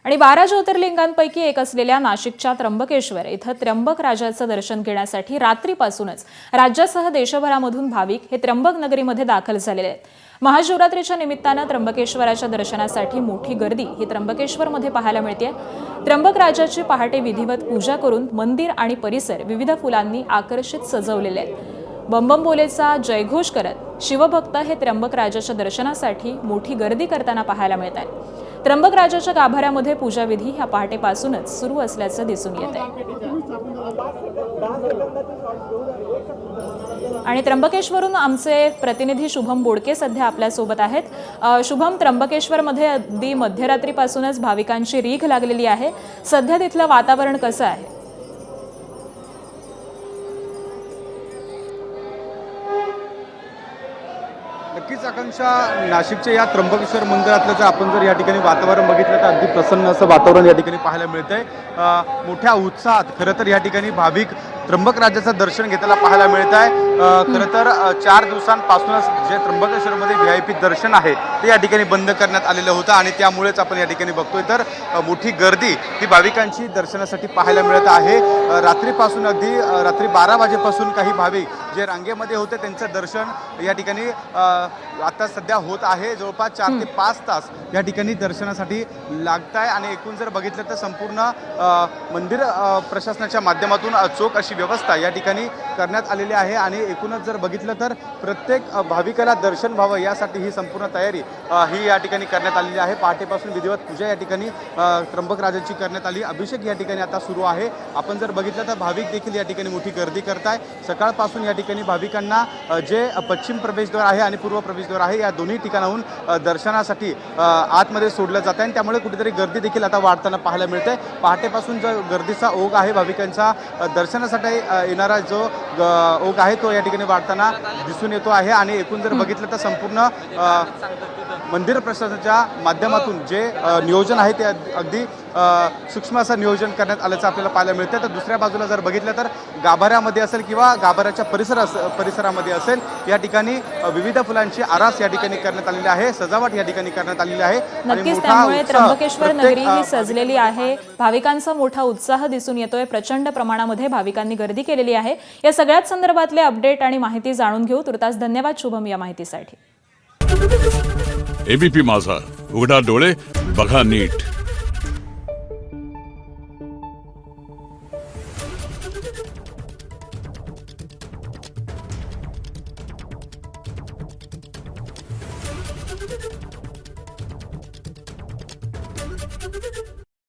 आणि 12 ज्योतिर्लिंगांपैकी एक असलेल्या नाशिकच्या त्र्यंबकेश्वर इथं त्र्यंबक राजाचं दर्शन घेण्यासाठी रात्रीपासूनच राज्यासह देशभरामधून भाविक हे त्र्यंबक नगरीमध्ये दाखल झालेले आहेत। महाशिवरात्रीच्या निमित्तानं त्र्यंबकेश्वराच्या दर्शनासाठी मोठी गर्दी ही त्र्यंबकेश्वरमध्ये पाहायला मिळते। त्र्यंबक राजाची पहाटे विधिवत पूजा करून मंदिर आणि परिसर विविध फुलांनी आकर्षित सजवलेले आहेत। बंबम बोलेचा जयघोष करत शिवभक्त हे त्र्यंबक राजाच्या दर्शनासाठी मोठी गर्दी करताना पाहायला मिळत आहे। त्र्यंबक राजाच्या गाभाऱ्यामध्ये पूजाविधी ह्या पहाटेपासूनच सुरू असल्याचं दिसून येत आहे। आणि त्र्यंबकेश्वरून आमचे प्रतिनिधी शुभम बोडके सध्या आपल्या सोबत आहेत। शुभम, त्र्यंबकेश्वरमध्ये अगदी मध्यरात्रीपासूनच भाविकांची रीघ लागलेली आहे। सध्या तिथलं वातावरण कसं आहे? नक्कीच आकांक्षा, नाशिकच्या या त्र्यंबकेश्वर मंदिरातलं जर आपण जर या ठिकाणी वातावरण बघितलं तर अगदी प्रसन्न असं वातावरण या ठिकाणी पाहायला मिळतंय। मोठ्या उत्साहात खरं तर या ठिकाणी भाविक त्र्यंबक राजाचं दर्शन घेताना पाहायला मिळत आहे। खरं तर 4 दिवसांपासूनच जे त्र्यंबकेश्वरमध्ये VIP दर्शन आहे ते या ठिकाणी बंद करण्यात आलेलं होतं आणि त्यामुळेच आपण या ठिकाणी बघतोय तर मोठी गर्दी ही भाविकांची दर्शनासाठी पाहायला मिळत आहे। रात्रीपासून अगदी रात्री 12 वाजेपासून काही भाविक जे रांगेमध्ये होते त्यांचं दर्शन या ठिकाणी आता सध्या होत आहे। जवळपास 4 ते 5 तास या ठिकाणी दर्शनासाठी लागत आहे आणि एकूण जर बघितलं तर संपूर्ण मंदिर प्रशासनाच्या माध्यमातून चोख अशी व्यवस्था या ठिकाणी करण्यात आलेली आहे आणि एकूणच जर बघितलं तर प्रत्येक भाविकाला दर्शन व्हावं यासाठी ही संपूर्ण तयारी ही या ठिकाणी करण्यात आलेली आहे। पहाटेपासून विधिवत पूजा या ठिकाणी त्र्यंबक राजाची करण्यात आली, अभिषेक या ठिकाणी आता सुरू आहे। आपण जर बघितलं तर भाविक देखील या ठिकाणी मोठी गर्दी करताय। सकाळपासून या ठिकाणी भाविकांना जे पश्चिम प्रवेशद्वार आहे आणि पूर्व प्रवेशद्वार आहे या दोन्ही ठिकाणाहून दर्शनासाठी आतमध्ये सोडलं जात आहे आणि त्यामुळे कुठेतरी गर्दी देखील आता वाढताना पाहायला मिळते। पहाटेपासून जो गर्दीचा ओघ आहे भाविकांचा दर्शनासाठी येणारा जो ओघ आहे तो या ठिकाणी वाढताना दिसून येतो आहे आणि एकूण जर बघितलं तर संपूर्ण मंदिर प्रशासनाच्या माध्यमातून जे नियोजन आहे ते अगदी सूक्ष्म असं नियोजन करण्यात आल्याचं आपल्याला पाहायला मिळतं। तर दुसऱ्या बाजूला जर बघितलं तर गाभाऱ्यामध्ये असेल किंवा गाभाऱ्याच्या परिसरामध्ये असेल या ठिकाणी विविध फुलांची आरास या ठिकाणी करण्यात आलेली आहे, सजावट या ठिकाणी करण्यात आलेली आहे। नक्कीच त्यामुळे त्र्यंबकेश्वर नगरी ही सजलेली आहे। भाविकांचा मोठा उत्साह दिसून येतोय। प्रचंड प्रमाणामध्ये भाविकांनी गर्दी केलेली आहे। या सगळ्याच संदर्भातले अपडेट आणि माहिती जाणून घेऊ। तुर्तास धन्यवाद शुभम या माहितीसाठी। ABP माझा, उघडा डोळे बघा नीट।